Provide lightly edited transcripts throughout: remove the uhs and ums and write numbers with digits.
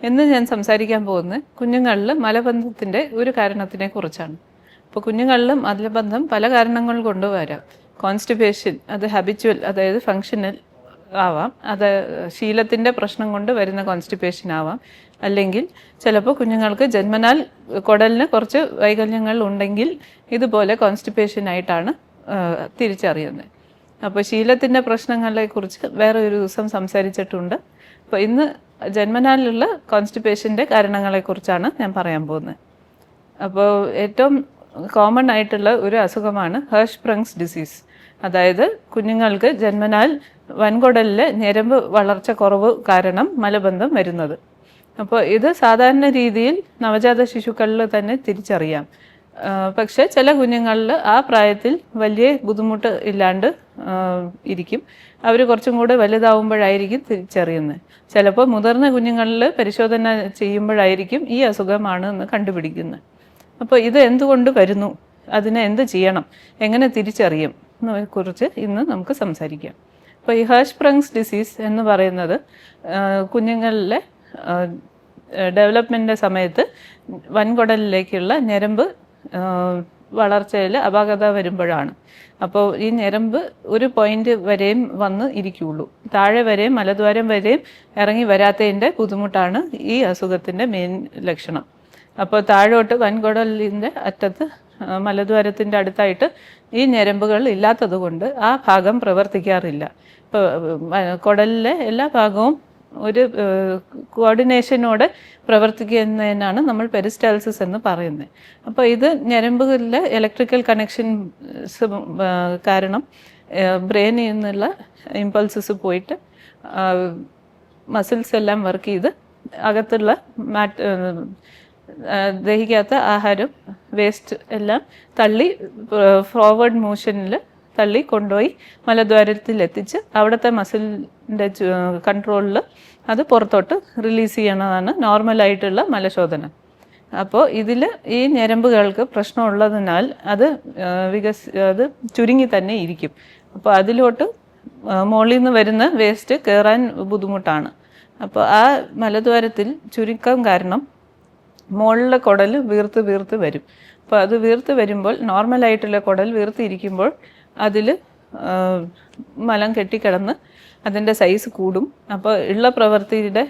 ഇന്ന് ഞാൻ സംസാരിക്കാൻ പോകുന്നത് കുഞ്ഞുങ്ങളിൽ മലബന്ധത്തിൻ്റെ ഒരു കാരണത്തിനെ കുറിച്ചാണ്. അപ്പോൾ കുഞ്ഞുങ്ങളിൽ മലബന്ധം പല കാരണങ്ങൾ കൊണ്ട് വരാം. കോൺസ്റ്റിപ്പേഷൻ, അത് ഹാബിച്വൽ, അതായത് ഫങ്ഷണൽ ആവാം, അത് ശീലത്തിൻ്റെ പ്രശ്നം കൊണ്ട് വരുന്ന കോൺസ്റ്റിപ്പേഷൻ ആവാം. അല്ലെങ്കിൽ ചിലപ്പോൾ കുഞ്ഞുങ്ങൾക്ക് ജന്മനാൽ കുടലിന് കുറച്ച് വൈകല്യങ്ങൾ ഉണ്ടെങ്കിൽ ഇതുപോലെ കോൺസ്റ്റിപ്പേഷനായിട്ടാണ് തിരിച്ചറിയുന്നത്. അപ്പോൾ ശീലത്തിൻ്റെ പ്രശ്നങ്ങളെക്കുറിച്ച് വേറെ ഒരു ദിവസം സംസാരിച്ചിട്ടുണ്ട്. അപ്പോൾ ഇന്ന് ജന്മനാലുള്ള കോൺസ്റ്റിപ്പേഷൻ്റെ കാരണങ്ങളെക്കുറിച്ചാണ് ഞാൻ പറയാൻ പോകുന്നത്. അപ്പോൾ ഏറ്റവും കോമൺ ആയിട്ടുള്ള ഒരു അസുഖമാണ് ഹെർഷ്സ്പ്രങ്സ് ഡിസീസ്. അതായത് കുഞ്ഞുങ്ങൾക്ക് ജന്മനാൽ വൻകുടലിലെ ഞരമ്പ് വളർച്ച കുറവ് കാരണം മലബന്ധം വരുന്നത്. അപ്പോൾ ഇത് സാധാരണ രീതിയിൽ നവജാത ശിശുക്കളിൽ തന്നെ തിരിച്ചറിയാം. പക്ഷേ ചില കുഞ്ഞുങ്ങളിൽ ആ പ്രായത്തിൽ വലിയ ബുദ്ധിമുട്ട് ഇല്ലാണ്ട് ഇരിക്കും. അവർ കുറച്ചും കൂടെ വലുതാവുമ്പോഴായിരിക്കും തിരിച്ചറിയുന്നത്. ചിലപ്പോൾ മുതിർന്ന കുഞ്ഞുങ്ങളിൽ പരിശോധന ചെയ്യുമ്പോഴായിരിക്കും ഈ അസുഖമാണ് എന്ന് കണ്ടുപിടിക്കുന്നത്. അപ്പോൾ ഇത് എന്തുകൊണ്ട് വരുന്നു, അതിനെ എന്ത് ചെയ്യണം, എങ്ങനെ തിരിച്ചറിയും എന്നതിനെക്കുറിച്ച് ഇന്ന് നമുക്ക് സംസാരിക്കാം. അപ്പോൾ ഈ ഹെർഷ്സ്പ്രങ്സ് ഡിസീസ് എന്ന് പറയുന്നത് കുഞ്ഞുങ്ങളിലെ ഡെവലപ്മെൻറ്റിൻ്റെ സമയത്ത് വൻകുടലിലേക്കുള്ള ഞരമ്പ് വളർച്ചയിൽ അപാകത വരുമ്പോഴാണ്. അപ്പോൾ ഈ ഞരമ്പ് ഒരു പോയിന്റ് വരെയും വന്ന് ഇരിക്കുകയുള്ളൂ. താഴെ വരെയും മലദ്വാരം വരെയും ഇറങ്ങി വരാത്തതിൻ്റെ ബുദ്ധിമുട്ടാണ് ഈ അസുഖത്തിൻ്റെ മെയിൻ ലക്ഷണം. അപ്പോൾ താഴോട്ട് വൻകുടലിൻ്റെ അറ്റത്ത് മലദ്വാരത്തിൻ്റെ അടുത്തായിട്ട് ഈ ഞരമ്പുകൾ ഇല്ലാത്തത് കൊണ്ട് ആ ഭാഗം പ്രവർത്തിക്കാറില്ല. ഇപ്പോൾ കുടലിലെ എല്ലാ ഭാഗവും ഒരു കോർഡിനേഷനോടെ പ്രവർത്തിക്കുന്നതിനാണ് നമ്മൾ പെരിസ്റ്റാൾസിസ് എന്ന് പറയുന്നത്. അപ്പോൾ ഇത് ഞരമ്പുകളിലെ ഇലക്ട്രിക്കൽ കണക്ഷൻസ് കാരണം ബ്രെയിനിൽ നിന്നുള്ള ഇമ്പൾസസ് പോയിട്ട് മസിൽസ് എല്ലാം വർക്ക് ചെയ്ത് അകത്തുള്ള ദഹിക്കാത്ത ആഹാരം, വേസ്റ്റ് എല്ലാം തള്ളി ഫോർവേഡ് മോഷനിൽ തള്ളി കൊണ്ടുപോയി മലദ്വാരത്തിൽ എത്തിച്ച് അവിടുത്തെ മസിലിൻ്റെ കൺട്രോളിൽ അത് പുറത്തോട്ട് റിലീസ് ചെയ്യണതാണ് നോർമലായിട്ടുള്ള മലശോധന. അപ്പോൾ ഇതിൽ ഈ ഞരമ്പുകൾക്ക് പ്രശ്നമുള്ളതിനാൽ അത് അത് ചുരുങ്ങി തന്നെ ഇരിക്കും. അപ്പോൾ അതിലോട്ട് മുകളിൽ നിന്ന് വരുന്ന വേസ്റ്റ് കയറാൻ ബുദ്ധിമുട്ടാണ്. അപ്പോൾ ആ മലദ്വാരത്തിൽ ചുരുക്കം കാരണം മുകളിലെ കുടൽ വീർത്ത് വരും. അപ്പോൾ അത് വീർത്ത് വരുമ്പോൾ നോർമലായിട്ടുള്ള കുടൽ വീർത്തിരിക്കുമ്പോൾ അതിൽ മലം കെട്ടിക്കിടന്ന് അതിൻ്റെ സൈസ് കൂടും. അപ്പോൾ ഉള്ള പ്രവൃത്തിയുടെ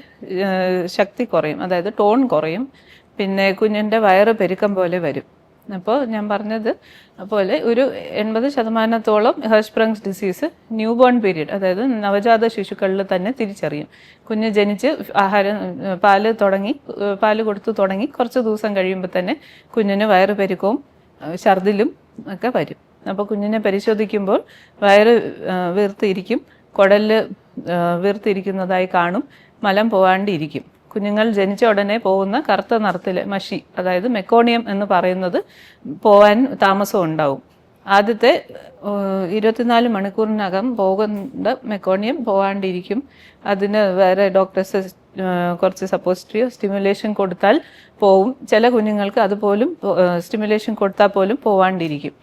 ശക്തി കുറയും, അതായത് ടോൺ കുറയും. പിന്നെ കുഞ്ഞിൻ്റെ വയറ് പെരുക്കം പോലെ വരും. അപ്പോൾ ഞാൻ പറഞ്ഞത് പോലെ ഒരു 80% ഹെർഷ്സ്പ്രങ്സ് ഡിസീസ് ന്യൂ ബോൺ പീരീഡ്, അതായത് നവജാത ശിശുക്കളിൽ തന്നെ തിരിച്ചറിയും. കുഞ്ഞ് ജനിച്ച് പാല് കൊടുത്തു തുടങ്ങി കുറച്ച് ദിവസം കഴിയുമ്പോൾ തന്നെ കുഞ്ഞിന് വയറ് പെരുക്കവും ഛർദിലും ഒക്കെ വരും. അപ്പോൾ കുഞ്ഞിനെ പരിശോധിക്കുമ്പോൾ വയറ് വീർത്തിരിക്കും, കുടലിൽ വീർത്തിരിക്കുന്നതായി കാണും, മലം പോവാണ്ടിരിക്കും. കുഞ്ഞുങ്ങൾ ജനിച്ച ഉടനെ പോകുന്ന കറുത്ത നിറത്തിലെ മഷി, അതായത് മെക്കോണിയം എന്ന് പറയുന്നത് പോവാൻ താമസം ഉണ്ടാവും. ആദ്യത്തെ 24 മണിക്കൂറിനകം പോകുന്ന മെക്കോണിയം പോവാണ്ടിരിക്കും. അതിന് വേറെ ഡോക്ടേഴ്സ് കുറച്ച് സപ്പോസിറ്ററിയോ സ്റ്റിമുലേഷൻ കൊടുത്താൽ പോവും. ചില കുഞ്ഞുങ്ങൾക്ക് അതുപോലും സ്റ്റിമുലേഷൻ കൊടുത്താൽ പോലും പോവാണ്ടിരിക്കും.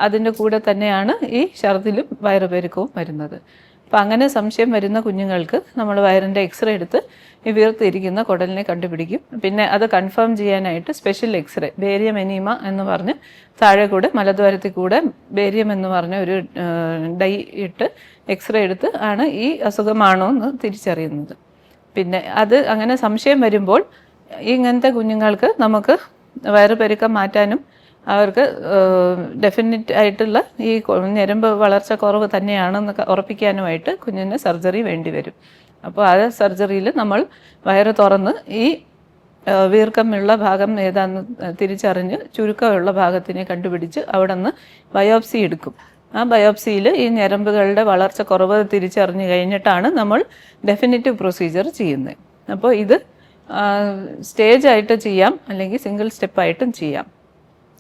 അതിൻ്റെ കൂടെ തന്നെയാണ് ഈ ഛർദിലും വയറുപെരുക്കവും വരുന്നത്. അപ്പം അങ്ങനെ സംശയം വരുന്ന കുഞ്ഞുങ്ങൾക്ക് നമ്മൾ വയറിൻ്റെ എക്സ്റേ എടുത്ത് ഈ വീർത്തിരിക്കുന്ന കുടലിനെ കണ്ടുപിടിക്കും. പിന്നെ അത് കൺഫേം ചെയ്യാനായിട്ട് സ്പെഷ്യൽ എക്സ്റേ, ബേരിയം എനീമ എന്ന് പറഞ്ഞ് താഴെ കൂടെ മലദ്വാരത്തിൽ കൂടെ ബേരിയം എന്ന് പറഞ്ഞ ഒരു ഡൈ ഇട്ട് എക്സ്റേ എടുത്ത് ആണ് ഈ അസുഖമാണോ എന്ന് തിരിച്ചറിയുന്നത്. പിന്നെ അത് അങ്ങനെ സംശയം വരുമ്പോൾ ഇങ്ങനത്തെ കുഞ്ഞുങ്ങൾക്ക് നമുക്ക് വയറുപെരുക്കം മാറ്റാനും അവർക്ക് ഡെഫിനറ്റ് ആയിട്ടുള്ള ഈ ഞരമ്പ് വളർച്ച കുറവ് തന്നെയാണെന്ന് ഉറപ്പിക്കാനുമായിട്ട് കുഞ്ഞിന് സർജറി വേണ്ടി വരും. അപ്പോൾ ആ സർജറിയിൽ നമ്മൾ വയറ് തുറന്ന് ഈ വീർക്കമുള്ള ഭാഗം ഏതാണെന്ന് തിരിച്ചറിഞ്ഞ് ചുരുക്കമുള്ള ഭാഗത്തിനെ കണ്ടുപിടിച്ച് അവിടെ നിന്ന് ബയോപ്സി എടുക്കും. ആ ബയോപ്സിയിൽ ഈ ഞരമ്പുകളുടെ വളർച്ച കുറവ് തിരിച്ചറിഞ്ഞ് കഴിഞ്ഞിട്ടാണ് നമ്മൾ ഡെഫിനിറ്റീവ് പ്രൊസീജിയർ ചെയ്യുന്നത്. അപ്പോൾ ഇത് സ്റ്റേജായിട്ട് ചെയ്യാം, അല്ലെങ്കിൽ സിംഗിൾ സ്റ്റെപ്പായിട്ടും ചെയ്യാം.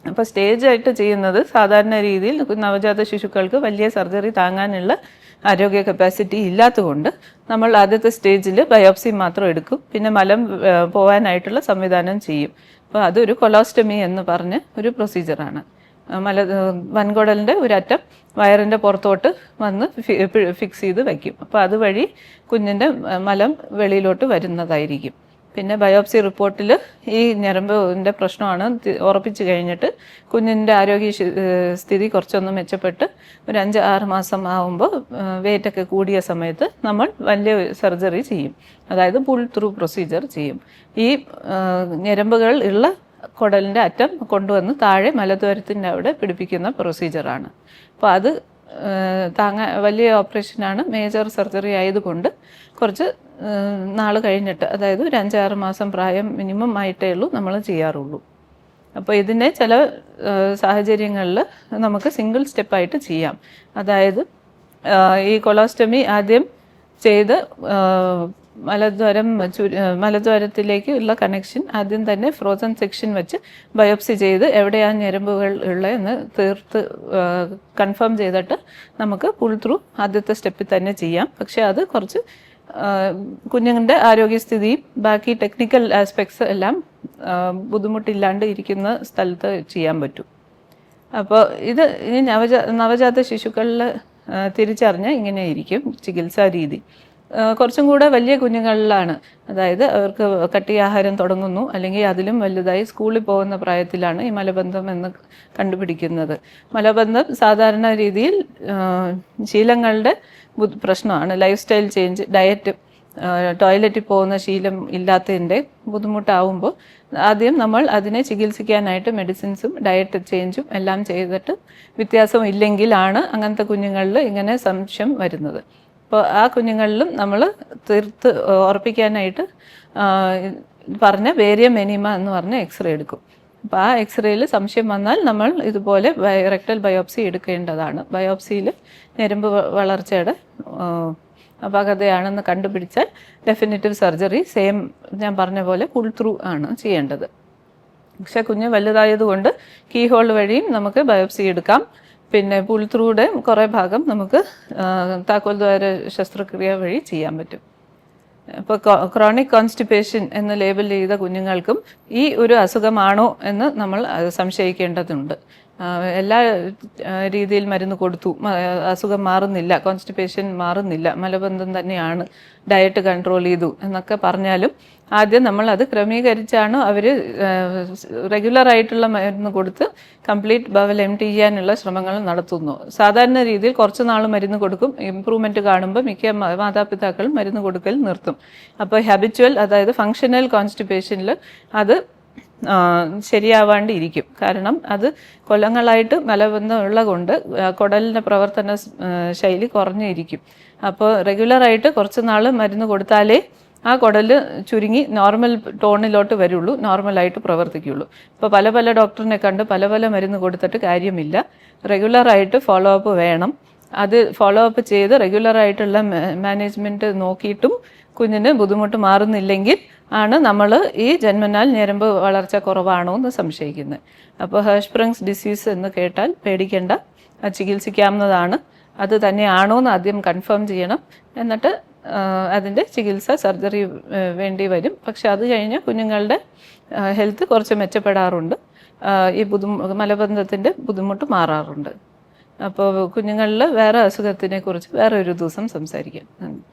അപ്പോൾ സ്റ്റേജായിട്ട് ചെയ്യുന്നത് സാധാരണ രീതിയിൽ നവജാത ശിശുക്കൾക്ക് വലിയ സർജറി താങ്ങാനുള്ള ആരോഗ്യ കപ്പാസിറ്റി ഇല്ലാത്തതുകൊണ്ട് നമ്മൾ ആദ്യത്തെ സ്റ്റേജിൽ ബയോപ്സി മാത്രം എടുക്കും. പിന്നെ മലം പോകാനായിട്ടുള്ള സംവിധാനം ചെയ്യും. അപ്പോൾ അതൊരു കൊളോസ്റ്റമി എന്ന് പറഞ്ഞ ഒരു പ്രൊസീജിയറാണ്. വൻകുടലിൻ്റെ ഒരറ്റം വയറിൻ്റെ പുറത്തോട്ട് വന്ന് ഫിക്സ് ചെയ്ത് വയ്ക്കും. അപ്പോൾ അതുവഴി കുഞ്ഞിൻ്റെ മലം വെളിയിലോട്ട് വരുന്നതായിരിക്കും. പിന്നെ ബയോപ്സി റിപ്പോർട്ടിൽ ഈ ഞരമ്പിൻ്റെ പ്രശ്നമാണ് ഉറപ്പിച്ച് കഴിഞ്ഞിട്ട് കുഞ്ഞിൻ്റെ സ്ഥിതി കുറച്ചൊന്ന് മെച്ചപ്പെട്ട് ഒരു 5-6 മാസം ആകുമ്പോൾ വെയിറ്റൊക്കെ കൂടിയ സമയത്ത് നമ്മൾ വലിയ സർജറി ചെയ്യും. അതായത് പുൾ ത്രൂ പ്രൊസീജിയർ ചെയ്യും. ഈ ഞരമ്പുകൾ ഉള്ള കുടലിൻ്റെ അറ്റം കൊണ്ടുവന്ന് താഴെ മലദ്വാരത്തിൻ്റെ അവിടെ പിടിപ്പിക്കുന്ന പ്രൊസീജിയറാണ്. അപ്പോൾ അത് വലിയ ഓപ്പറേഷനാണ്. മേജർ സർജറി ആയതുകൊണ്ട് കുറച്ച് നാൾ കഴിഞ്ഞിട്ട്, അതായത് ഒരു 5-6 മാസം പ്രായം മിനിമം ആയിട്ടേ ഉള്ളൂ നമ്മൾ ചെയ്യാറുള്ളൂ. അപ്പോൾ ഇതിനെ ചില സാഹചര്യങ്ങളിൽ നമുക്ക് സിംഗിൾ സ്റ്റെപ്പായിട്ട് ചെയ്യാം. അതായത് ഈ കൊളോസ്റ്റമി ആദ്യം ചെയ്ത് മലദ്വാരത്തിലേക്ക് ഉള്ള കണക്ഷൻ ആദ്യം തന്നെ ഫ്രോസൺ സെക്ഷൻ വെച്ച് ബയോപ്സി ചെയ്ത് എവിടെയാണ് ഞരമ്പുകൾ ഉള്ളതെന്ന് തീർത്ത് കൺഫേം ചെയ്തിട്ട് നമുക്ക് പുൾ ത്രൂ ആദ്യത്തെ സ്റ്റെപ്പിൽ തന്നെ ചെയ്യാം. പക്ഷേ അത് കുറച്ച് കുഞ്ഞുങ്ങളുടെ ആരോഗ്യസ്ഥിതിയും ബാക്കി ടെക്നിക്കൽ ആസ്പെക്ട്സ് എല്ലാം ബുദ്ധിമുട്ടില്ലാണ്ട് ഇരിക്കുന്ന സ്ഥലത്ത് ചെയ്യാൻ പറ്റും. അപ്പോൾ ഇത് ഈ നവജാത ശിശുക്കളിൽ തിരിച്ചറിഞ്ഞാൽ ഇങ്ങനെ ഇരിക്കും ചികിത്സാ രീതി. കുറച്ചും കൂടെ വലിയ കുഞ്ഞുങ്ങളിലാണ്, അതായത് അവർക്ക് കട്ടിയാഹാരം തുടങ്ങുന്നു അല്ലെങ്കിൽ അതിലും വലുതായി സ്കൂളിൽ പോകുന്ന പ്രായത്തിലാണ് ഈ മലബന്ധം എന്ന് കണ്ടുപിടിക്കുന്നത്. മലബന്ധം സാധാരണ രീതിയിൽ ശീലങ്ങളുടെ പ്രശ്നമാണ്. ലൈഫ് സ്റ്റൈൽ ചേഞ്ച്, ഡയറ്റ്, ടോയ്ലറ്റിൽ പോകുന്ന ശീലം ഇല്ലാത്തതിൻ്റെ ബുദ്ധിമുട്ടാവുമ്പോൾ ആദ്യം നമ്മൾ അതിനെ ചികിത്സിക്കാനായിട്ട് മെഡിസിൻസും ഡയറ്റ് ചേഞ്ചും എല്ലാം ചെയ്തിട്ട് വ്യത്യാസം ഇല്ലെങ്കിലാണ് അങ്ങനത്തെ കുഞ്ഞുങ്ങളിൽ ഇങ്ങനെ സംശയം വരുന്നത്. അപ്പോൾ ആ കുഞ്ഞുങ്ങളിലും നമ്മൾ തീർത്ത് ഉറപ്പിക്കാനായിട്ട് പറഞ്ഞ വേരിയം എനീമ എന്ന് പറഞ്ഞ എക്സ്റേ എടുക്കും. അപ്പോൾ ആ എക്സ്റേയിൽ സംശയം വന്നാൽ നമ്മൾ ഇതുപോലെ റെക്ടൽ ബയോപ്സി എടുക്കേണ്ടതാണ്. ബയോപ്സിയിൽ ഞരമ്പ് വളർച്ചയുടെ അപാകതയാണെന്ന് കണ്ടുപിടിച്ചാൽ ഡെഫിനിറ്റീവ് സർജറി സെയിം ഞാൻ പറഞ്ഞ പോലെ പുൾ ത്രൂ ആണ് ചെയ്യേണ്ടത്. പക്ഷേ കുഞ്ഞ് വലുതായതുകൊണ്ട് കീ ഹോൾ വഴിയും നമുക്ക് ബയോപ്സി എടുക്കാം. പിന്നെ പുൾ ത്രൂയുടെ കുറേ ഭാഗം നമുക്ക് താക്കോൽ ദ്വാര ശസ്ത്രക്രിയ വഴി ചെയ്യാൻ പറ്റും. ഇപ്പോൾ ക്രോണിക് കോൺസ്റ്റിപ്പേഷൻ എന്ന് ലേബൽ ചെയ്ത കുഞ്ഞുങ്ങൾക്കും ഈ ഒരു അസുഖമാണോ എന്ന് നമ്മൾ സംശയിക്കേണ്ടതുണ്ട്. എല്ലാ രീതിയിൽ മരുന്ന് കൊടുത്തു, അസുഖം മാറുന്നില്ല, കോൺസ്റ്റിപ്പേഷൻ മാറുന്നില്ല, മലബന്ധം തന്നെയാണ്, ഡയറ്റ് കൺട്രോൾ ചെയ്തു എന്നൊക്കെ പറഞ്ഞാലും ആദ്യം നമ്മൾ അത് ക്രമീകരിച്ചാണ് അവർ റെഗുലറായിട്ടുള്ള മരുന്ന് കൊടുത്ത് കംപ്ലീറ്റ് ബവൽ എംപ്റ്റി ചെയ്യാനുള്ള ശ്രമങ്ങൾ നടത്തുന്നു. സാധാരണ രീതിയിൽ കുറച്ച് നാൾ മരുന്ന് കൊടുക്കും, ഇമ്പ്രൂവ്മെൻറ്റ് കാണുമ്പോൾ മിക്ക മാതാപിതാക്കളും മരുന്ന് കൊടുക്കൽ നിർത്തും. അപ്പോൾ ഹാബിച്വൽ, അതായത് ഫങ്ഷണൽ കോൺസ്റ്റിപ്പേഷനിൽ അത് ശരിയാവാണ്ട് ഇരിക്കും. കാരണം അത് കൊല്ലങ്ങളായിട്ട് മലബന്ധം ഉള്ള കൊണ്ട് കുടലിൻ്റെ പ്രവർത്തന ശൈലി കുറഞ്ഞിരിക്കും. അപ്പോൾ റെഗുലറായിട്ട് കുറച്ച് നാൾ മരുന്ന് കൊടുത്താലേ ആ കുടൽ ചുരുങ്ങി നോർമൽ ടോണിലോട്ട് വരുള്ളൂ, നോർമലായിട്ട് പ്രവർത്തിക്കുള്ളൂ. ഇപ്പോൾ പല ഡോക്ടറിനെ കണ്ട് പല മരുന്ന് കൊടുത്തിട്ട് കാര്യമില്ല. റെഗുലറായിട്ട് ഫോളോ അപ്പ് വേണം. അത് ഫോളോ അപ്പ് ചെയ്ത് റെഗുലറായിട്ടുള്ള മാനേജ്മെൻറ്റ് നോക്കിയിട്ടും കുഞ്ഞിന് ബുദ്ധിമുട്ട് മാറുന്നില്ലെങ്കിൽ ആണ് നമ്മൾ ഈ ജന്മനാൽ ഞരമ്പ് വളർച്ച കുറവാണോ എന്ന് സംശയിക്കുന്നത്. അപ്പോൾ ഹെർഷ്സ്പ്രങ്സ് ഡിസീസ് എന്ന് കേട്ടാൽ പേടിക്കേണ്ട, ചികിത്സിക്കാവുന്നതാണ്. അത് തന്നെയാണോ എന്ന് ആദ്യം കൺഫേം ചെയ്യണം. എന്നിട്ട് അതിൻ്റെ ചികിത്സ സർജറി വേണ്ടി വരും. പക്ഷെ അത് കഴിഞ്ഞ് കുഞ്ഞുങ്ങളുടെ ഹെൽത്ത് കുറച്ച് മെച്ചപ്പെടാറുണ്ട്, ഈ മലബന്ധത്തിൻ്റെ ബുദ്ധിമുട്ട് മാറാറുണ്ട്. അപ്പോൾ കുഞ്ഞുങ്ങളിൽ വേറെ അസുഖത്തിനെ കുറിച്ച് വേറെ ഒരു ദിവസം സംസാരിക്കാം.